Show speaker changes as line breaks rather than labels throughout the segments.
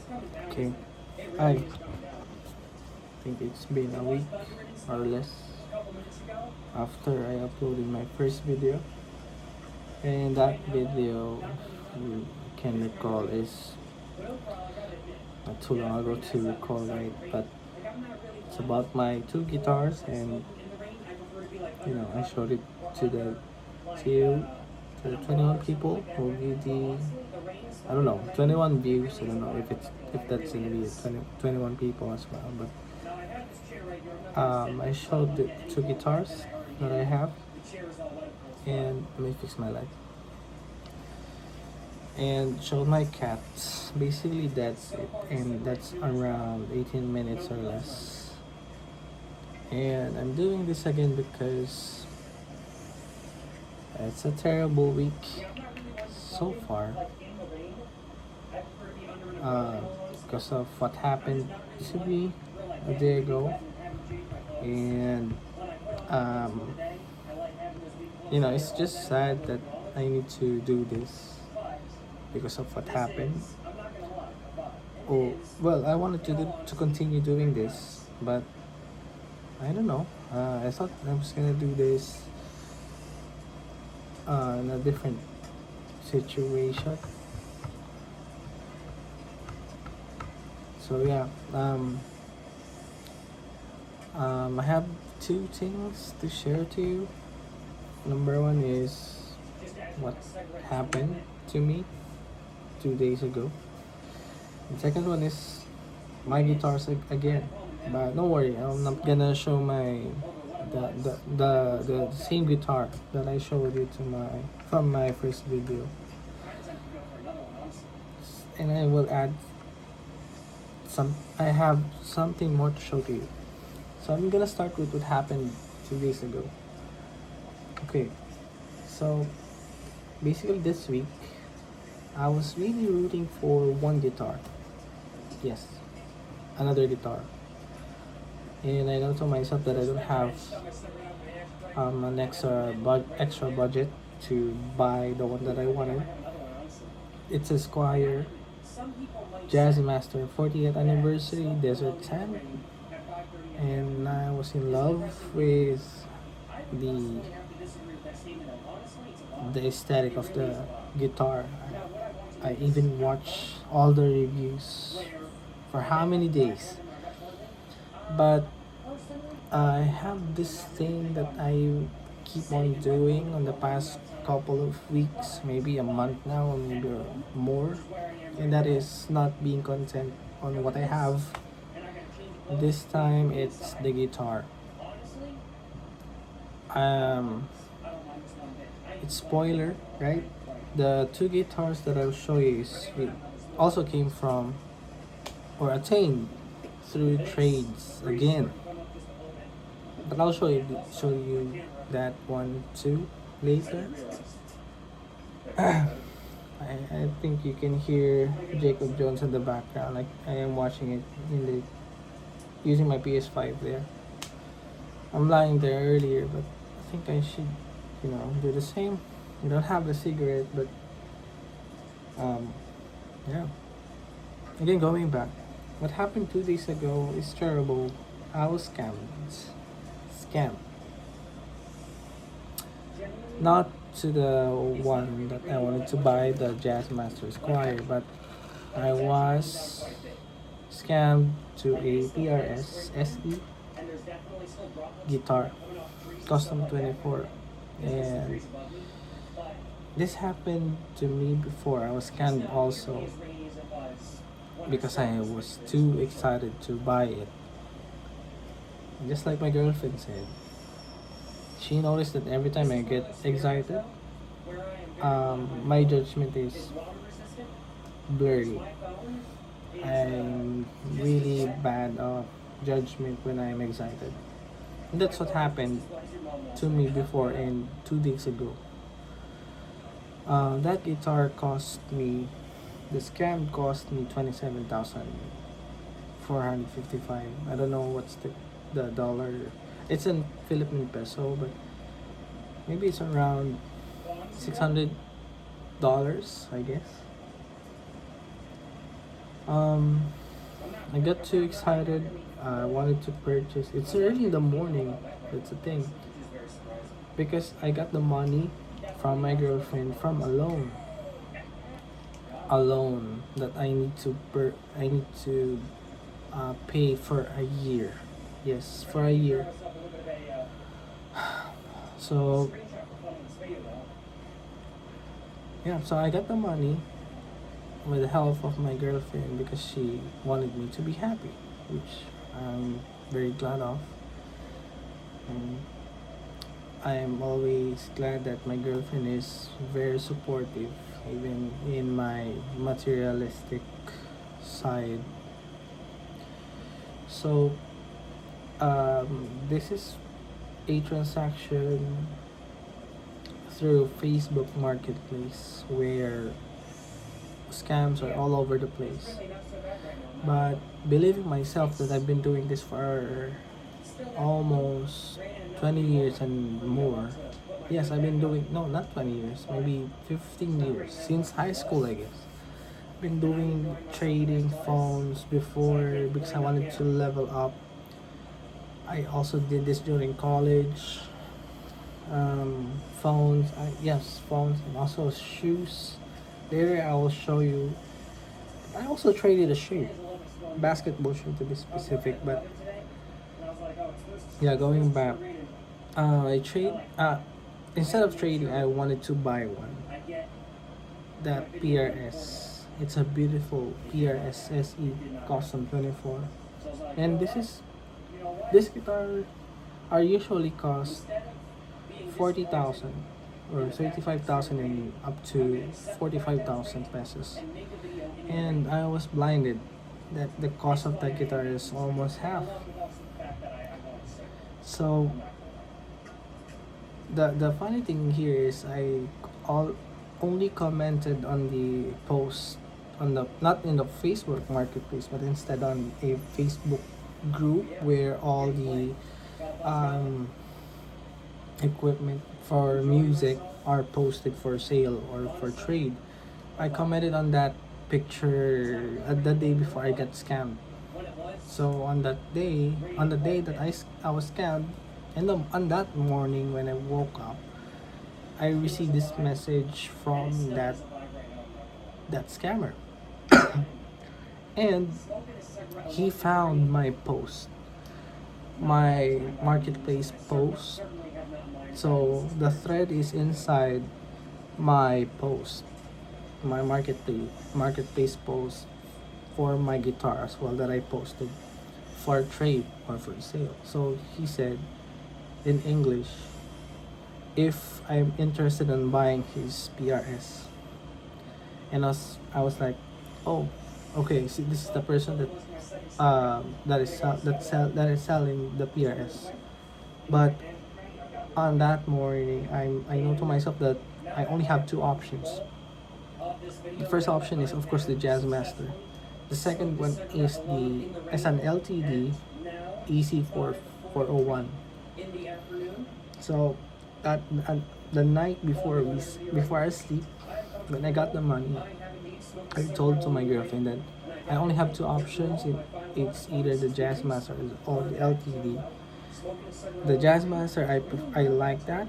Okay, I think it's been a week or less after I uploaded my first video, and that video, if you can recall, is not too long ago to recall, right? But it's about my two guitars, and I showed it to the to to the 21 people who viewed the, I don't know, 21 views. I don't know if that's gonna be 21 people as well, but I showed the two guitars that I have, and let me fix my light, and showed my cats. Basically, that's it, and that's around 18 minutes or less. And I'm doing this again because it's a terrible week so far, uh, because of what happened to me a day ago, and um, it's just sad that I need to do this because of what happened. Oh, well, I wanted to continue doing this, but I don't know. I thought I was gonna do this in a different situation. So yeah, I have two things to share to you. Number one is what happened to me 2 days ago. The second one is my guitars again. But don't worry, I'm not gonna show my the same guitar that I showed you to my from my first video. And I will add I have something more to show to you. So I'm gonna start with what happened 2 days ago. Okay, so basically this week I was really rooting for one guitar. Yes, another guitar. And I know to myself that I don't have an extra budget to buy the one that I wanted. It's a Squire Jazz Master 40th Anniversary Desert Sand, and I was in love with the the aesthetic of the guitar. I even watched all the reviews for how many days. But I have this thing that I keep on doing on the past couple of weeks, maybe a month now, or maybe more, and that is not being content on what I have. This time it's the guitar. Um, it's spoiler, right? The two guitars that I'll show you also came from or attained through trades again. But I'll show you that one too later. I think you can hear Jacob Jones in the background. Like I am watching it using my PS5 there. I'm lying there earlier, but I think I should, do the same. You don't have a cigarette, but yeah. Again, going back, what happened 2 days ago is terrible. I was scammed. Not to the one that I wanted to buy, the Jazzmaster Squire, but I was scammed to a PRS SE guitar, custom 24. And this happened to me before. I was scammed also because I was too excited to buy it. Just like my girlfriend said, she noticed that every time I get excited, my judgment is blurry. I'm really bad of judgment when I'm excited. And that's what happened to me before and 2 days ago. That guitar the scam cost me 27,455. I don't know what's the dollar. It's in Philippine peso, but maybe it's around $600, I guess. Um, I got too excited. I wanted to purchase. It's early in the morning. That's the thing. Because I got the money from my girlfriend from a loan. A loan that I need to pay for a year. Yes, for a year. So yeah, so I got the money with the help of my girlfriend because she wanted me to be happy, which I'm very glad of. And I am always glad that my girlfriend is very supportive, even in my materialistic side. So, this is a transaction through Facebook Marketplace where scams are all over the place. But believing myself that I've been doing this for almost 20 years and more. Yes, I've been doing, no, not 20 years, maybe 15 years, since high school, I guess. Been doing trading phones before because I wanted to level up. I also did this during college. Phones, yes, phones, and also shoes. Later, I will show you. I also traded a shoe, basketball shoe to be specific. But yeah, going back, I trade. Instead of trading, I wanted to buy one. That PRS. It's a beautiful PRS SE Custom 24. And this guitar are usually cost 40,000 or 35,000 and up to 45,000 pesos. And I was blinded that the cost of that guitar is almost half. So the funny thing here is all only commented on the post on the not in the Facebook marketplace but instead on a Facebook group where all the um, equipment for music are posted for sale or for trade. I commented on that picture at the day before I got scammed. So on the day that I was scammed, and on that morning when I woke up, I received this message from that scammer, and he found my post, my marketplace post. So the thread is inside my post, my marketplace post for my guitar as well that I posted for trade or for sale. So he said in English if I'm interested in buying his PRS. And I was like, oh, okay. See, this is the person that is selling the PRS. But on that morning, I know to myself that I only have two options. The first option is of course the Jazz Master. The second one is an LTD EC4 401. So at the night before I sleep, when I got the money, I told to my girlfriend that I only have two options. It's either the Jazz Master or the LTD. The Jazz Master I like that,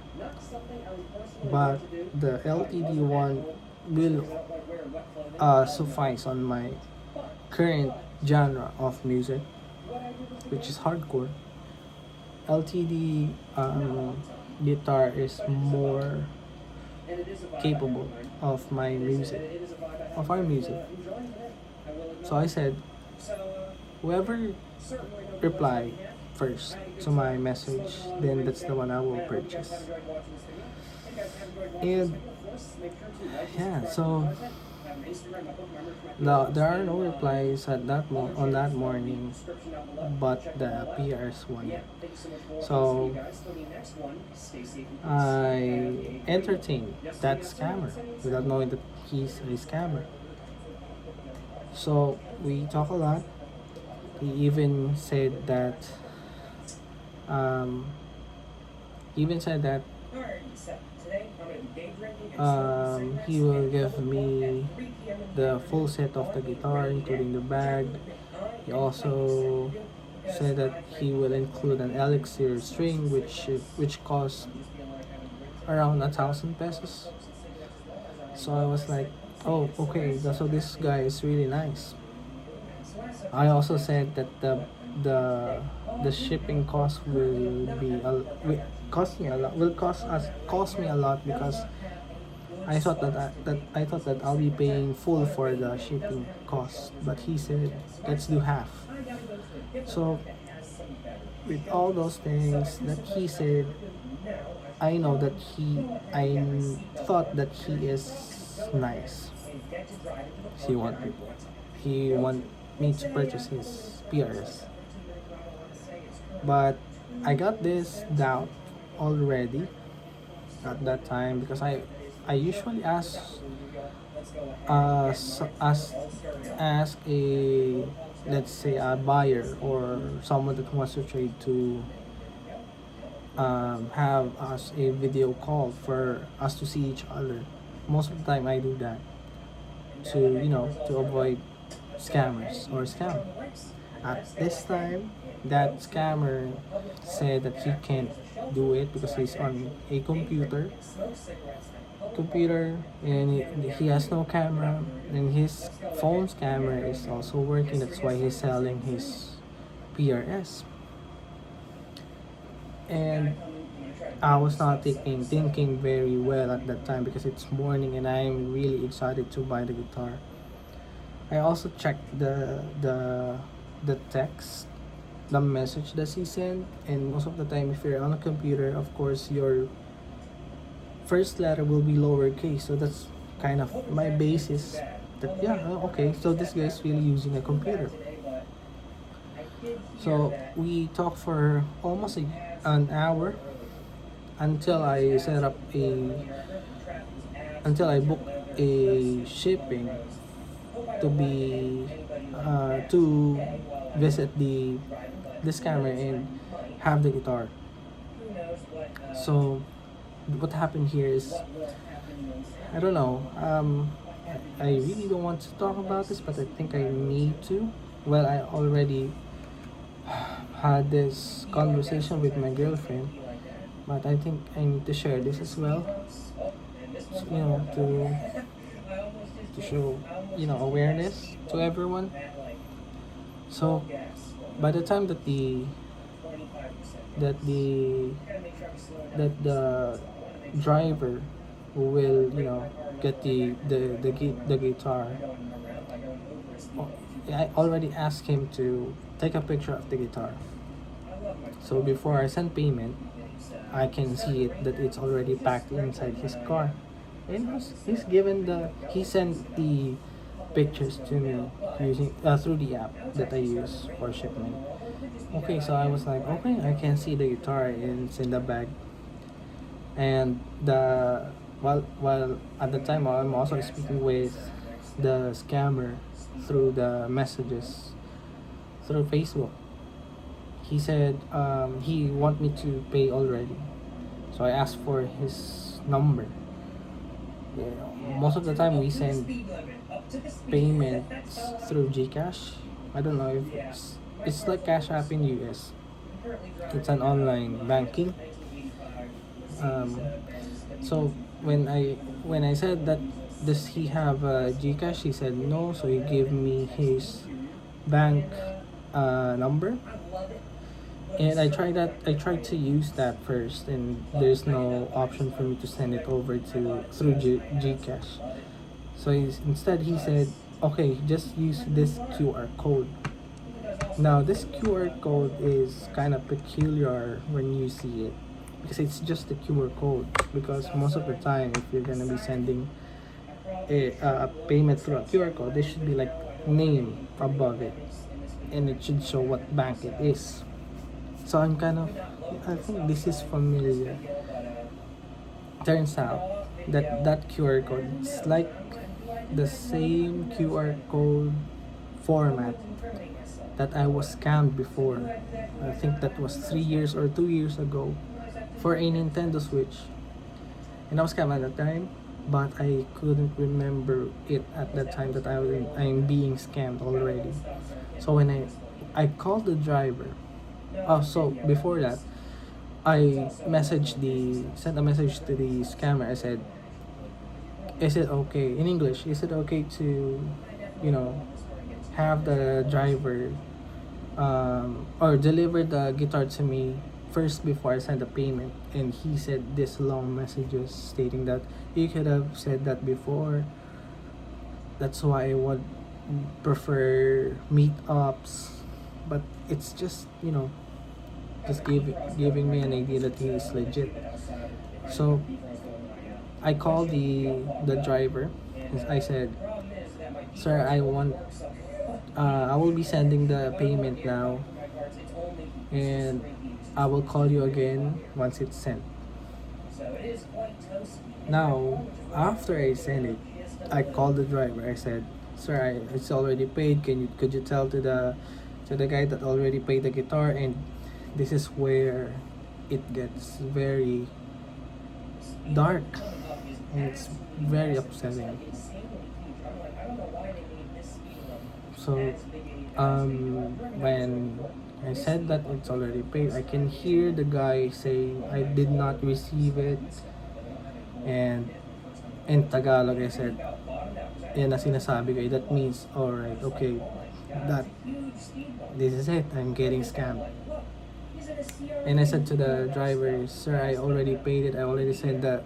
but the LTD one will suffice on my current genre of music, which is hardcore. LTD guitar is more capable of my music, of our music. So I said, whoever reply first to my message, then that's the one I will purchase. And yeah, so there are no replies on that morning, but the PRS one. So I entertained that scammer without knowing that he's a scammer. So we talk a lot. He even said that um, he even said that he will give me the full set of the guitar, including the bag. He also said that he will include an elixir string, which costs around 1,000 pesos. So I was like, oh, okay. So this guy is really nice. I also said that the the shipping cost will cost me a lot. Will cost me a lot because I thought that I'll be paying full for the shipping cost. But he said let's do half. So with all those things that he said, I know that I thought that he is nice. He want he want me to purchase his PRS, but I got this doubt already at that time because I usually ask ask a, let's say, a buyer or someone that wants to trade to have us a video call for us to see each other. Most of the time I do that to, to avoid scammers or scam. At this time, that scammer said that he can't do it because he's on a computer, and he has no camera, and his phone's camera is also working. That's why he's selling his PRS. And I was not thinking very well at that time because it's morning and I'm really excited to buy the guitar. I also checked the text, the message that he sent, and most of the time if you're on a computer, of course your first letter will be lowercase. So that's kind of my basis that, yeah, okay, so this guy is really using a computer. So we talked for almost an hour until I set up until I booked a shipping to be to visit this camera and have the guitar. So what happened here is, I don't know. I really don't want to talk about this, but I think I need to. Well, I already had this conversation with my girlfriend, but I think I need to share this as well. So, to show, awareness to everyone. So by the time that the that the driver who will, get the guitar, I already asked him to take a picture of the guitar. So before I send payment, I can see it that it's already packed inside his car. And he sent the pictures to me using through the app that I use for shipment. Okay, so I was like, okay, I can see the guitar and it's in the bag. And while at the time I'm also speaking with the scammer through the messages through Facebook. He said he want me to pay already, so I asked for his number. Yeah, most of the time we send payments through Gcash. I don't know if it's like Cash App in US. It's an online banking. Um, so when I said that, does he have Gcash? He said no. So he gave me his bank number, and I tried to use that first, and there's no option for me to send it over to through Gcash. So instead he said, okay, just use this QR code. Now this QR code is kind of peculiar when you see it because it's just a QR code. Because most of the time, if you're gonna be sending a payment through a QR code, there should be like name above it, and it should show what bank it is. So I think this is familiar. Turns out that QR code is like the same QR code format that I was scammed before. I think that was 3 years or 2 years ago for a Nintendo Switch. And I was scammed at that time. but I couldn't remember it at that time that I'm being scammed already. So when I called the driver. Oh, so before that, I sent a message to the scammer. I said, "Is it okay in English? Is it okay to, you know, have the driver or deliver the guitar to me first before I send the payment?" And he said this long messages stating that you could have said that before. That's why I would prefer meetups, but it's just just giving me an idea that he is legit. So I called the driver. I said, "Sir, I will be sending the payment now, and I will call you again once it's sent." Now, after I sent it, I called the driver. I said, "Sir, it's already paid. Could you tell to the guy that already paid the guitar?" And this is where it gets very dark, and it's very upsetting. So, when I said that it's already paid, I can hear the guy saying, "I did not receive it." And in Tagalog, I said, "Yan na sinasabi ko, that means, alright, okay, that, this is it, I'm getting scammed." And I said to the driver, "Sir, I already paid it. I already sent the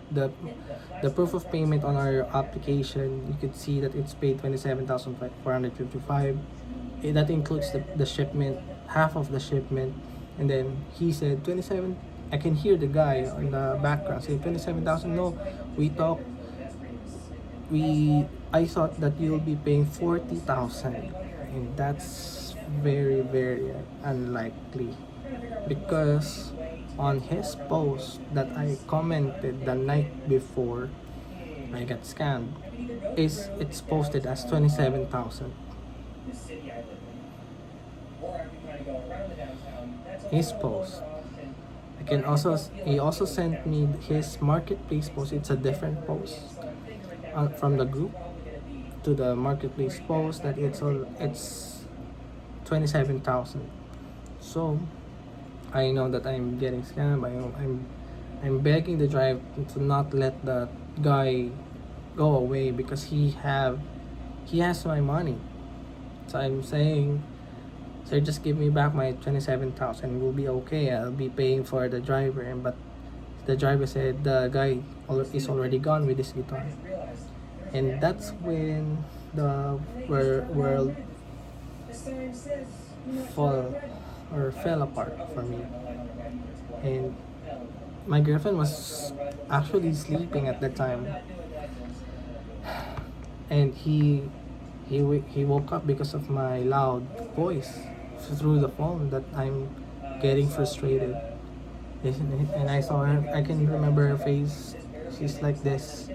proof of payment on our application. You could see that it's paid 27,455. That includes the shipment, half of the shipment." And then he said 27. I can hear the guy on the background say 27,000. No, we talked. I thought that you'll be paying 40,000, and that's very very unlikely, because on his post that I commented the night before I got scammed, it's posted as 27,000. His post. I can also He also sent me his marketplace post. It's a different post from the group to the marketplace post that it's 27,000. So I know that I'm getting scammed. I'm begging the driver to not let the guy go away, because he has my money. So I'm saying, "Sir, just give me back my 27,000. We'll be okay. I'll be paying for the driver." But the driver said the guy is already gone with his guitar. And that's when the world fall fell apart for me. And my girlfriend was actually sleeping at the time, and he woke up because of my loud voice through the phone that I'm getting frustrated. And I saw her. I can remember her face. She's like this.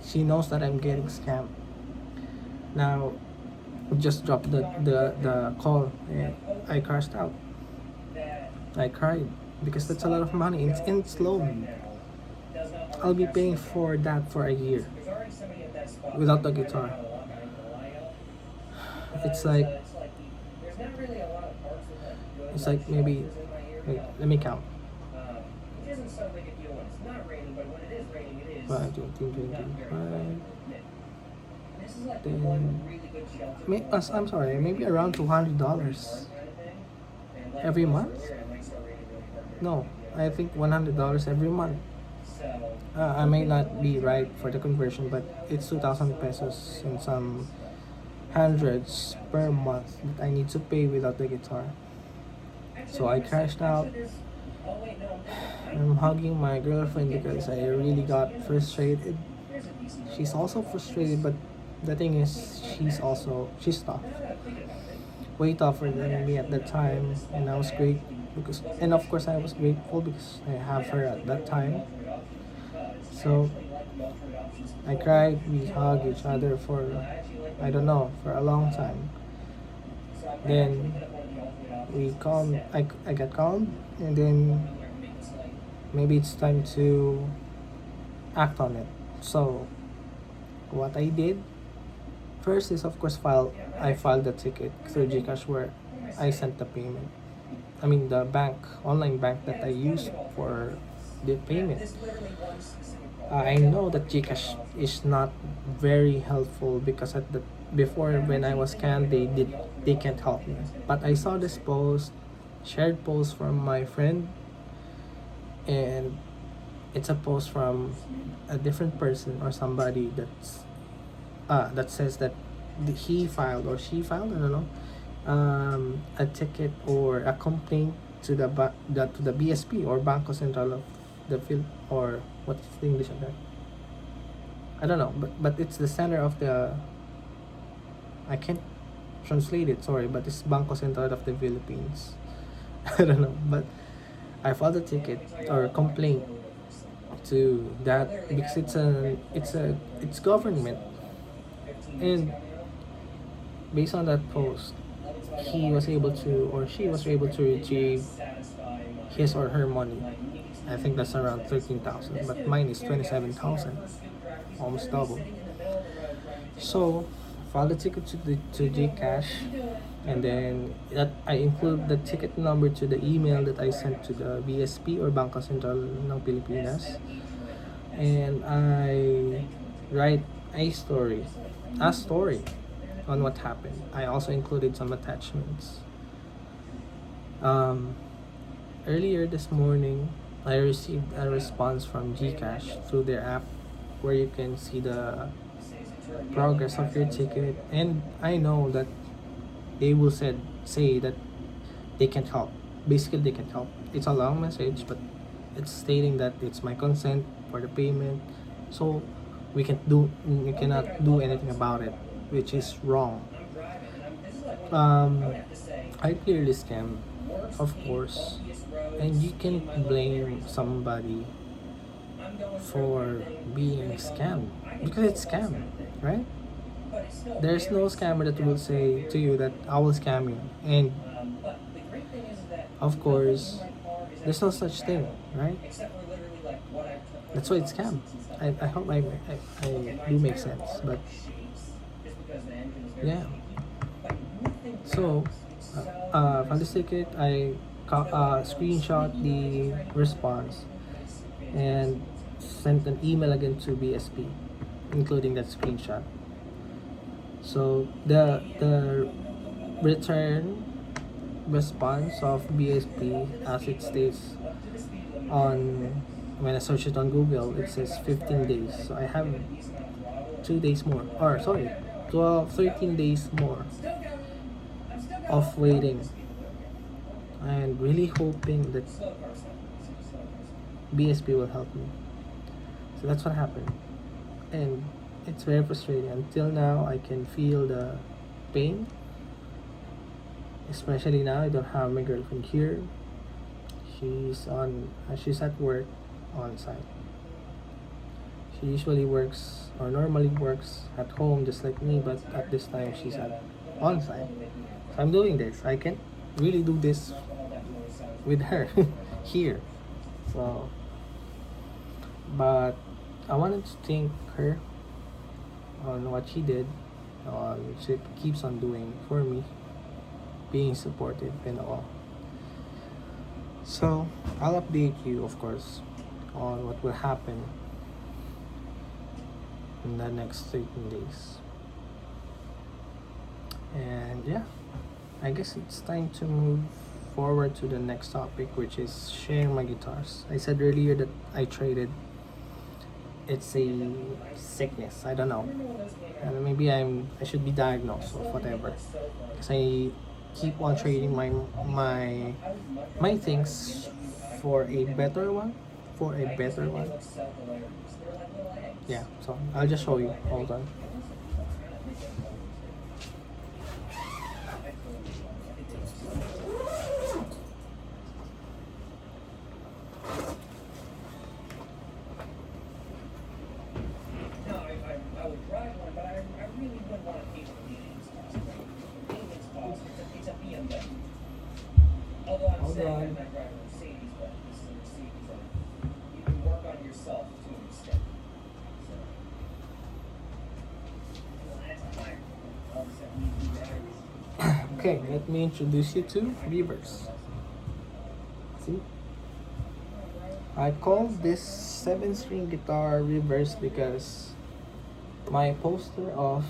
She knows that I'm getting scammed. Now, just dropped the call, and I crashed out. I cried because that's a lot of money. It's in loan. I'll be paying for that for a year without the guitar. It's like maybe, wait, let me count. 5, 20, 25, 10. I'm sorry, maybe around $200 every month. No, I think $100 every month. I may not be right for the conversion, but it's 2,000 pesos and some hundreds per month that I need to pay without the guitar. So I crashed out. I'm hugging my girlfriend because I really got frustrated. She's also frustrated, but the thing is, she's tough, way tougher than me at that time, and I was great and of course I was grateful because I have her at that time. So I cried. We hugged each other for, I don't know, for a long time. Then we calm. I got calm, and then maybe it's time to act on it. So what I did first is, of course, I filed the ticket through Gcash where I sent the payment. I mean the bank, online bank that I used for the payment. I know that Gcash is not very helpful because at the before when I was scanned, they can't help me. But I saw this post, shared post from my friend, and it's a post from a different person or somebody that says that he filed or she filed, I don't know, a ticket or a complaint to to the BSP or Banco Central of the or what's the English of that? I don't know, but it's the center of the. I can't translate it. Sorry, but it's Banco Central of the Philippines. I don't know, but I filed a ticket or complaint to that because it's government, and based on that post, he was able to or she was able to retrieve his or her money. I think that's around 13,000, but mine is 27,000, almost double. So, file the ticket to Gcash, and then that I include the ticket number to the email that I sent to the BSP or Bangko Sentral ng Pilipinas, and I write a story on what happened. I also included some attachments. Um, Earlier this morning, I received a response from Gcash through their app where you can see the progress of your ticket, and I know that they will say that they can help. Basically, they can help. It's a long message, but it's stating that it's my consent for the payment, so we cannot do anything about it, which is wrong. Um, I clearly scam, of course, and you can blame somebody for being scammed because it's scam, right? There's no scammer that will say to you that I will scam you, and of course, there's no such thing, right? That's why it's scam. I hope I do make sense, but yeah. So, from this ticket, I screenshot the response and sent an email again to BSP, including that screenshot. So the return response of BSP, as it states on when I search it on Google, it says 15 days. So I have 2 days more, or sorry, 13 days more of waiting, and really hoping that BSP will help me. So that's what happened, and it's very frustrating. Until now, I can feel the pain, especially now I don't have my girlfriend here. She's at work on site. She usually works or normally works at home just like me, but at this time she's at on site. So I'm doing this. I can't really do this with her here. So, but I wanted to thank her on what she did, on she keeps on doing for me, being supportive and all. So I'll update you, of course, on what will happen in the next 13 days. And yeah, I guess it's time to move forward to the next topic, which is sharing my guitars. I said earlier that I traded. It's a sickness. I don't know. And maybe I should be diagnosed or whatever. Because I keep on trading my things for a better one. For a better one. Yeah. So I'll just show you. Hold on. Hold on. Okay, let me introduce you to reverse. See, I call this 7-string guitar reverse because my poster of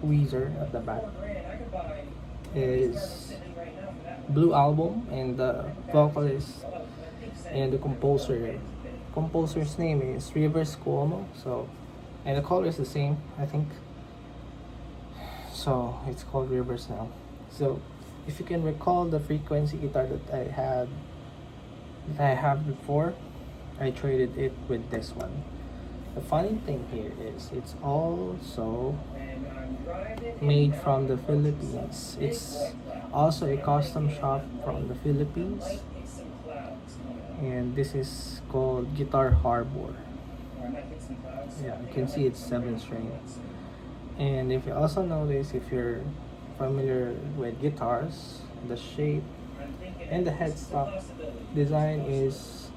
Weezer at the back is Blue Album, and the vocalist and the composer's name is Rivers Cuomo. So, and the color is the same, I think. So it's called Rivers now. So, if you can recall the frequency guitar that I have before, I traded it with this one. The funny thing here is it's also made from the Philippines. It's also a custom shop from the Philippines, and this is called Guitar Harbor. Yeah, you can see it's 7-string. And if you also notice, if you're familiar with guitars, the shape and the headstock design is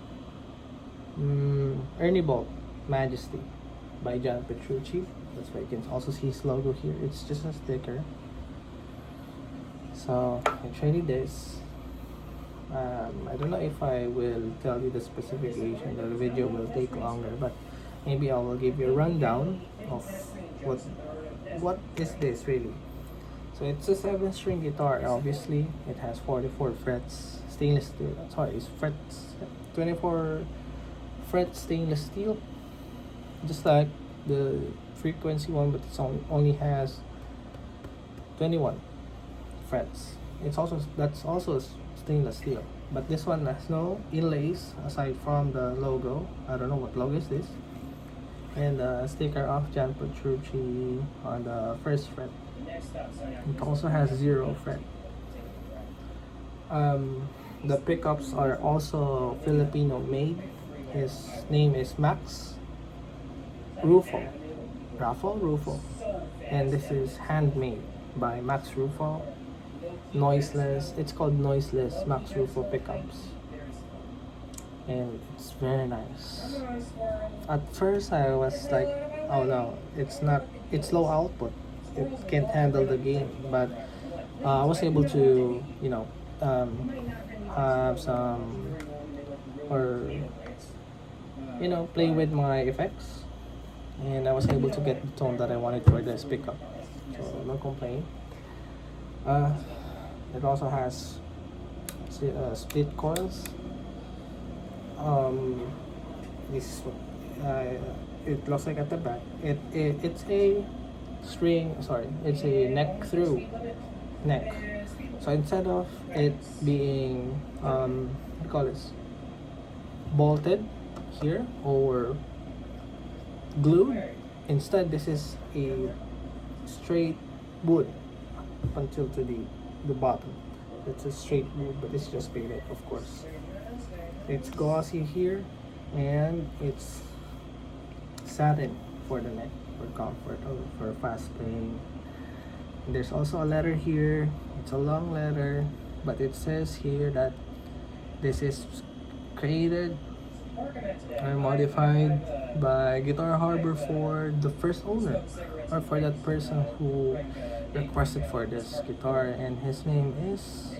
Ernie Bolt Majesty by John Petrucci. That's why you can also see his logo here. It's just a sticker. So I traded this. I don't know if I will tell you the specification. The video will take longer, but maybe I will give you a rundown of what is this really. So it's a 7-string guitar. Obviously, it has 44 frets, stainless steel. Sorry, it's frets, 24 fret stainless steel, just like the frequency one, but it's only has 21 frets. That's also stainless steel, but this one has no inlays aside from the logo. I don't know what logo is this, and a sticker of John Petrucci on the first fret. It also has 0 fret. The pickups are also Filipino made. His name is Max Rufo, and this is handmade by Max Rufo. Noiseless. It's called noiseless Max Rufo pickups, and it's very nice. At first, I was like, "Oh no, it's not. It's low output. It can't handle the game." But I was able to, have some, or play with my effects, and I was able to get the tone that I wanted for this pickup. So no complaint. It also has split coils. This is what it looks like at the back. It's a string. Sorry, it's a neck through neck. So instead of it being what do you call this, bolted here or glued, instead this is a straight wood up until to the bottom. It's a straight wood, but it's just painted, of course. It's glossy here, and it's satin for the neck, for comfort or for fast playing. And there's also a letter here. It's a long letter, but it says here that this is created or modified by Guitar Harbor for the first owner, or for that person who requested for this guitar, and his name is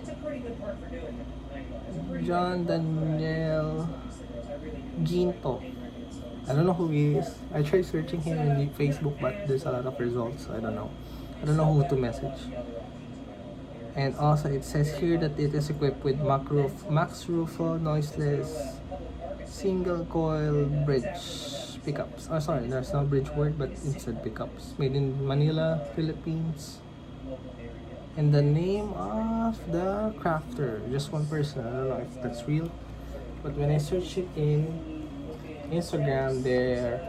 John Daniel Ginto. I don't know who he is. I tried searching him in Facebook, but there's a lot of results. I don't know who to message. And also it says here that it is equipped with Max Rufo noiseless single coil bridge pickups. Oh, sorry, there's no bridge word, but instead pickups. Made in Manila, Philippines. And the name of the crafter, just one person. I don't know if that's real, but when I searched it in Instagram, their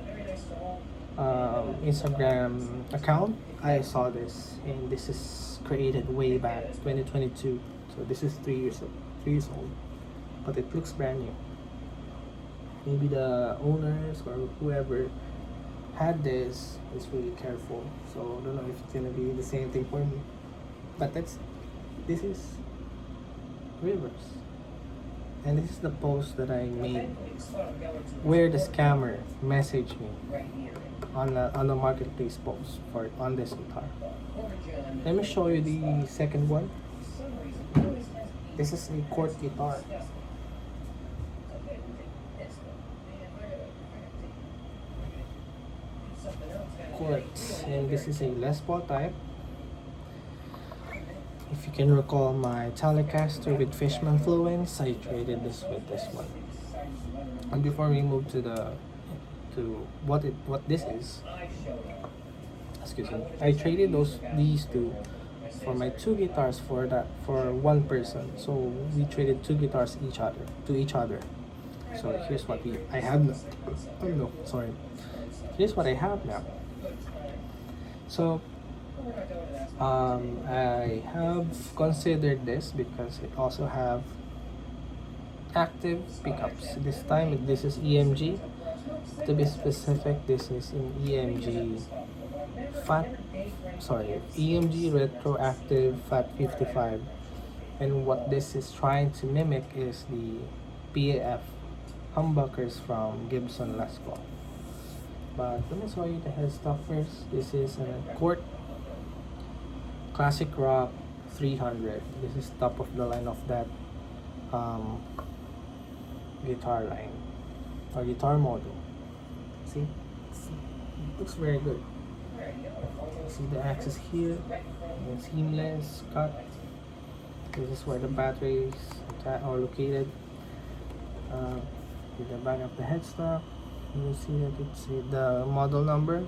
Instagram account, I saw this, and this is created way back 2022. So this is 3 years old, but it looks brand new. Maybe the owners or whoever had this is really careful. So I don't know if it's gonna be the same thing for me. But this is reverse. And this is the post that I made where the scammer messaged me on the marketplace post on this guitar. Let me show you the second one. This is a chord guitar. Chords, and this is a Les Paul type. If you can recall my Telecaster with Fishman Fluence, I traded this with this one. And before we move to what this is, excuse me, I traded these two for my two guitars for one person. So we traded two guitars to each other. So here's what I have now. Oh no, sorry. Here's what I have now. So I have considered this because it also have active pickups. This time this is EMG. To be specific, this is in EMG EMG retroactive FAT 55. And what this is trying to mimic is the PAF humbuckers from Gibson Les Paul. But let me show you the headstock first. This is a Court Classic Rock 300. This is top of the line of that guitar line or guitar model. See, it looks very good. See the axis here, seamless cut. This is where the batteries are located. With the back of the headstock, you will see that it's the model number.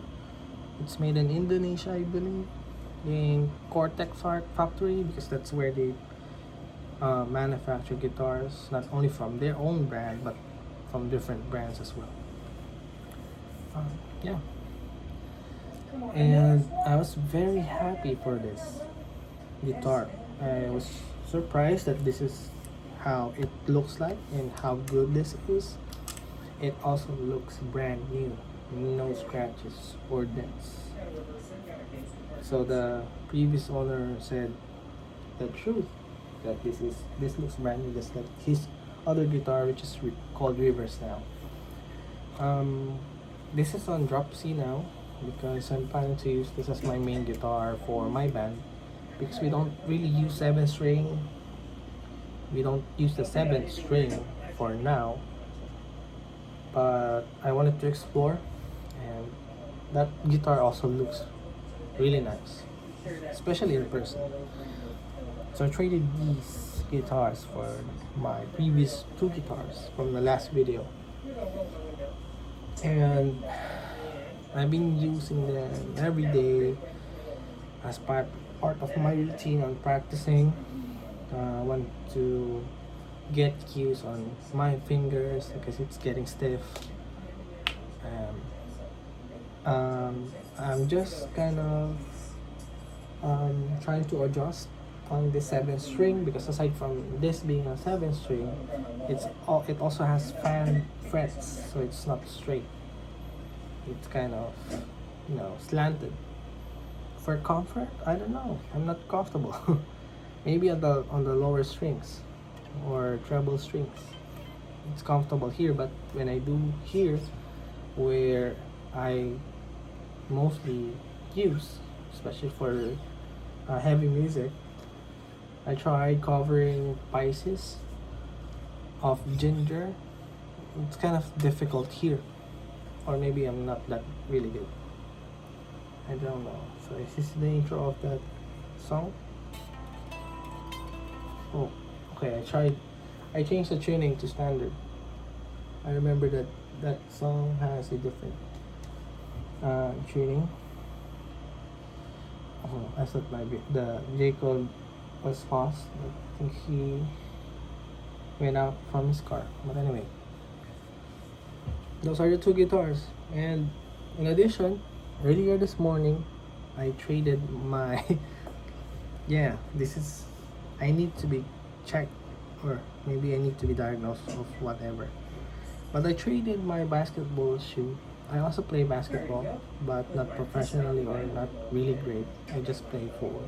It's made in Indonesia, I believe, in Cortex Art Factory, because that's where they manufacture guitars, not only from their own brand but from different brands as well. Yeah, and I was very happy for this guitar. I was surprised that this is how it looks like and how good this is. It also looks brand new, no scratches or dents. So the previous owner said the truth, that this looks brand new, just like his other guitar, which is called Rivers now. This is on drop C now because I'm planning to use this as my main guitar for my band, because we don't really use 7-string. We don't use the 7th string for now, but I wanted to explore, and that guitar also looks really nice, especially in person. So I traded these guitars for my previous two guitars from the last video, and I've been using them every day as part of my routine on practicing. I want to get cues on my fingers because it's getting stiff. I'm just kind of trying to adjust on the 7th string, because aside from this being a 7th string, it also has fan frets, so it's not straight. It's kind of slanted. For comfort, I don't know. I'm not comfortable. Maybe on the lower strings or treble strings, it's comfortable here. But when I do here, where I mostly use, especially for heavy music, I tried covering Pisces of Ginger. It's kind of difficult here, or maybe I'm not that really good. I don't know. So this is the intro of that song. Oh, okay. I changed the tuning to standard. I remember that song has a different tuning. Oh, I thought the Jacob was fast. I think he went out from his car. But anyway, those are the two guitars. And in addition, earlier this morning, I traded my I need to be checked, or maybe I need to be diagnosed of whatever. But I traded my basketball shoe. I also play basketball, but not professionally or not really great. I just play for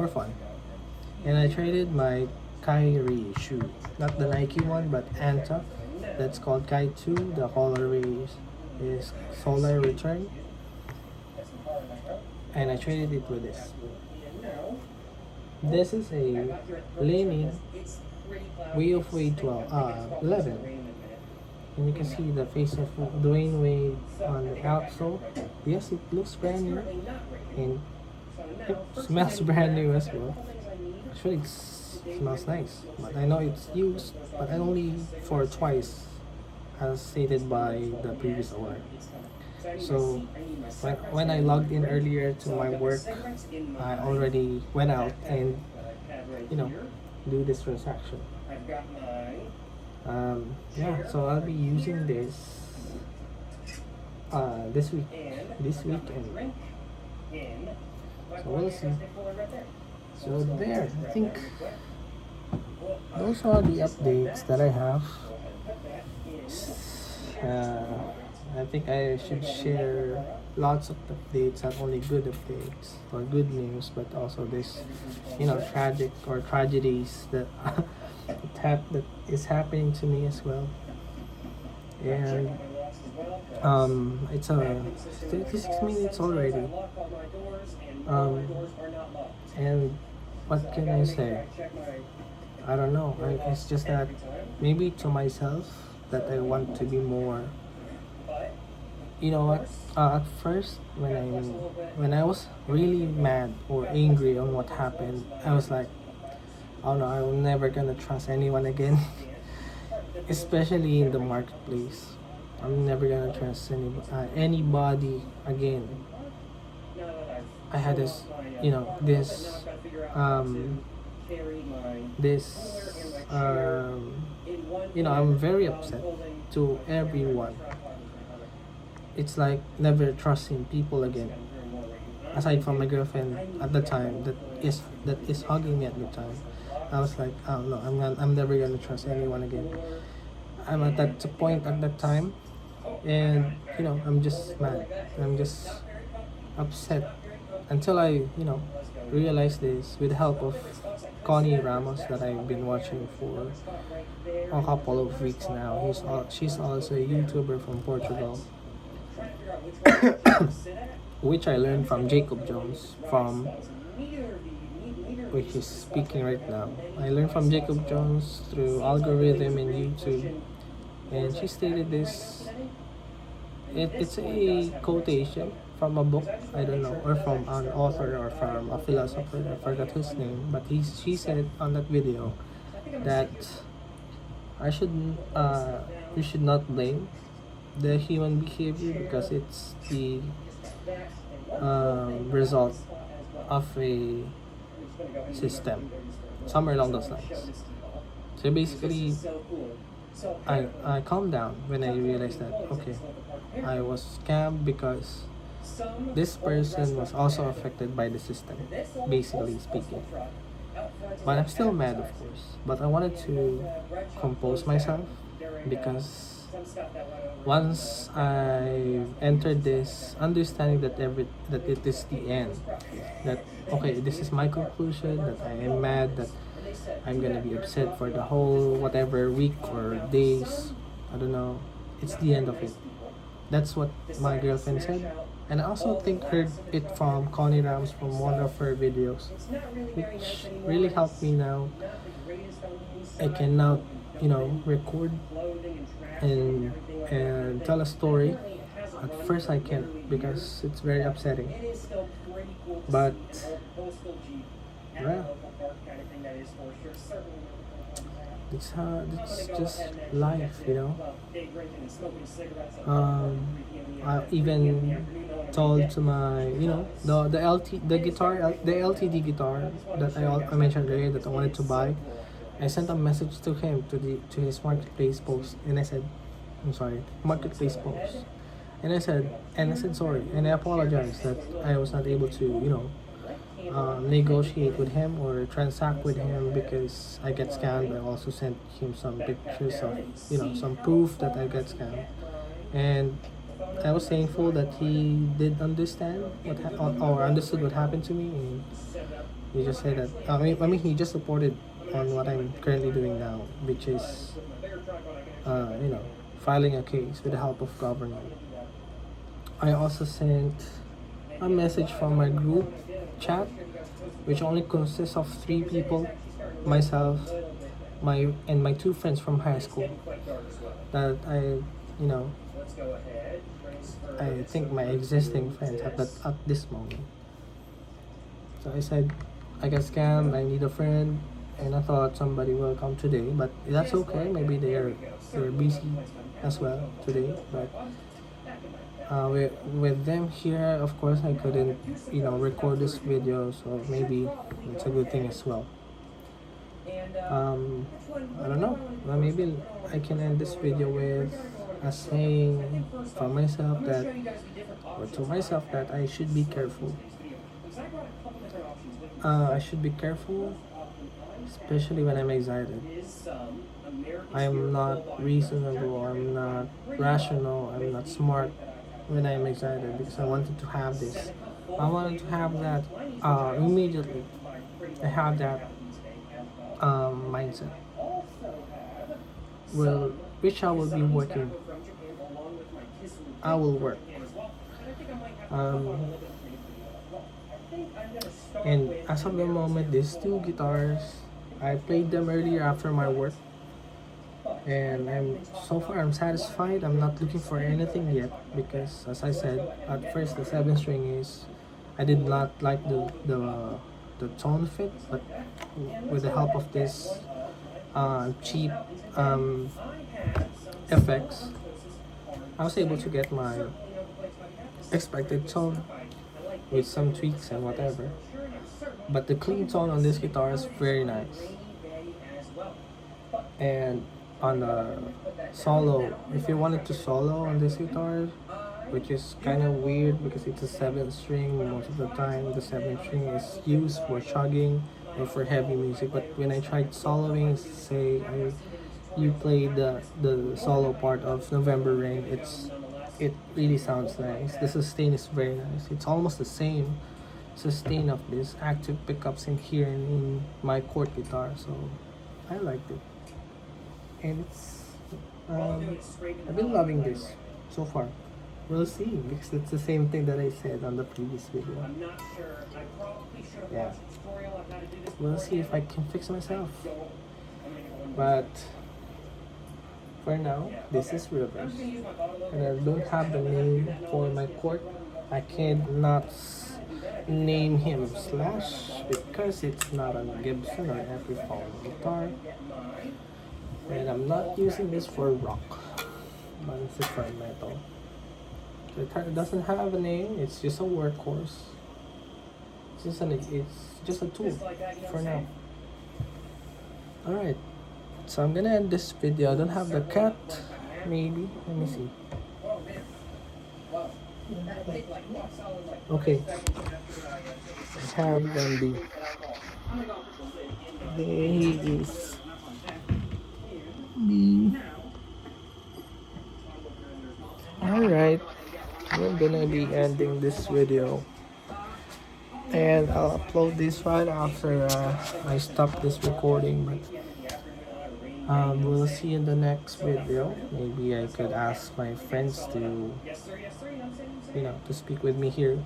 fun. And I traded my Kyrie shoe, not the Nike one, but Anta. That's called Kai 2. The colorway is Solar Return. And I traded it with this. This is a leaning way of way 12, 11. And you can see the face of Dwayne Wade on the outsole. Yes, it looks brand new and it smells brand new as well. Actually, it smells nice, but I know it's used, but only for twice, as stated by the previous owner. So when I logged in earlier to my work, I already went out and you know do this transaction. Yeah, so I'll be using this this week, this weekend. So we'll see. So there, I think those are the updates that I have. I think I should share lots of updates, not only good updates or good news, but also this, tragic or tragedies that that is happening to me as well. And it's 36 minutes already. Um, and what can I say? I don't know. It's just that maybe to myself that I want to be more. You know what? At first, when I was really mad or angry on what happened, I was like, "Oh no, I'm never gonna trust anyone again." Especially in the marketplace, I'm never gonna trust anybody again. I had this, you know, um, this, I'm very upset to everyone. It's like never trusting people again. Aside from my girlfriend at the time, that is hugging me at the time, I was like, oh no, I'm never gonna trust anyone again. I'm at that point at that time, and I'm just mad. I'm just upset until I realized this with the help of Connie Ramos that I've been watching for a couple of weeks now. She's also a YouTuber from Portugal, which I learned from Jacob Jones, from which is speaking right now. I learned from Jacob Jones through algorithm in YouTube, and she stated this. It's a quotation from a book, I don't know, or from an author or from a philosopher. I forgot his name, but she said on that video that I should we should not blame the human behavior because it's the result of a system, somewhere along those lines. So basically, I calmed down when I realized that okay, I was scammed because this person was also affected by the system, basically speaking. But I'm still mad, of course. But I wanted to compose myself because once I entered this understanding that it is the end, that okay, this is my conclusion, that I am mad, that I'm gonna be upset for the whole whatever week or days, I don't know, it's the end of it. That's what my girlfriend said. And I also think heard it from Connie Rams from one of her videos, which really helped me now. I can now, record and tell a story. At first I can't because it's very upsetting. But well, it's just life. I even told to my the LTD guitar that I mentioned earlier that I wanted to buy. I sent a message to him to his marketplace post, and I said, I'm sorry, marketplace post, and I said sorry, and I apologize that I was not able to negotiate with him or transact with him because I get scammed. I also sent him some pictures of some proof that I got scammed, and I was thankful that he did understand or understood what happened to me, and he just said that he just supported on what I'm currently doing now, which is filing a case with the help of government. I also sent a message from my group chat, which only consists of 3 people, myself, my 2 friends from high school that you know, I think my existing friends at this moment. So I said, I got scammed. I need a friend, and I thought somebody will come today, but that's okay. Maybe they're busy as well today. But with them here, of course, I couldn't record this video, so maybe it's a good thing as well. Um, I don't know. Maybe I can end this video with a saying from myself that, or to myself, that I should be careful. I should be careful, especially when I'm excited. I'm not reasonable, I'm not rational, I'm not smart when I'm excited because I wanted to have this. I wanted to have that immediately. I have that mindset. Well, which I will be working. I will work. Um, and as of the moment, these 2 guitars, I played them earlier after my work, and so far I'm satisfied. I'm not looking for anything yet because, as I said at first, the 7 string is, I did not like the tone fit, but with the help of this cheap effects, I was able to get my expected tone with some tweaks and whatever. But the clean tone on this guitar is very nice. And on the solo, if you wanted to solo on this guitar, which is kind of weird because it's a 7 string, most of the time the 7 string is used for chugging or for heavy music. But when I tried soloing, say you play the solo part of November Rain, it really sounds nice. The sustain is very nice. It's almost the same sustain of this active pickups in here in my chord guitar, so I liked it. And I've been loving this so far. We'll see, because it's the same thing that I said on the previous video. Yeah, we'll see if I can fix myself. But for now, this is reverse, and I don't have the name for my chord. I cannot name him Slash because it's not a Gibson or Epiphone guitar, and I'm not using this for rock, but it's for metal. The guitar doesn't have a name. It's just a workhorse. It's just a tool for now. All right. So I'm gonna end this video. I don't have the cat. Maybe. Let me see. Okay. I have Gandhi. There he is. Alright. We're gonna be ending this video. And I'll upload this right after I stop this recording. But we'll see in the next video. Maybe I could ask my friends to speak with me here.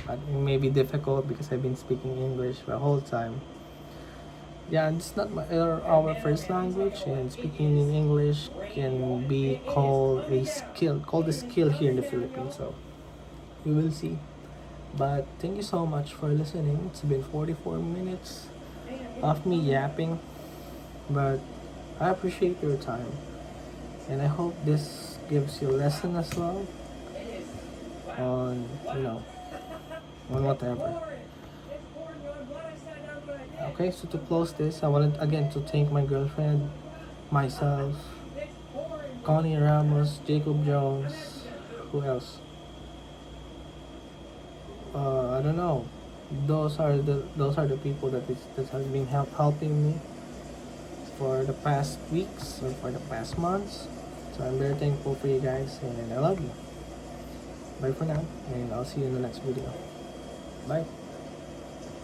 But it may be difficult because I've been speaking English the whole time. Yeah, it's not our first language, and speaking in English can be called a skill here in the Philippines. So we will see. But thank you so much for listening. It's been 44 minutes of me yapping, but I appreciate your time, and I hope this gives you a lesson as well on on whatever. Okay, so to close this, I wanted again to thank my girlfriend, myself, Connie Ramos, Jacob Jones, who else? I don't know. Those are the people that has been helping me for the past weeks or for the past months. So I'm very thankful for you guys, and I love you. Bye for now, and I'll see you in the next video. Bye.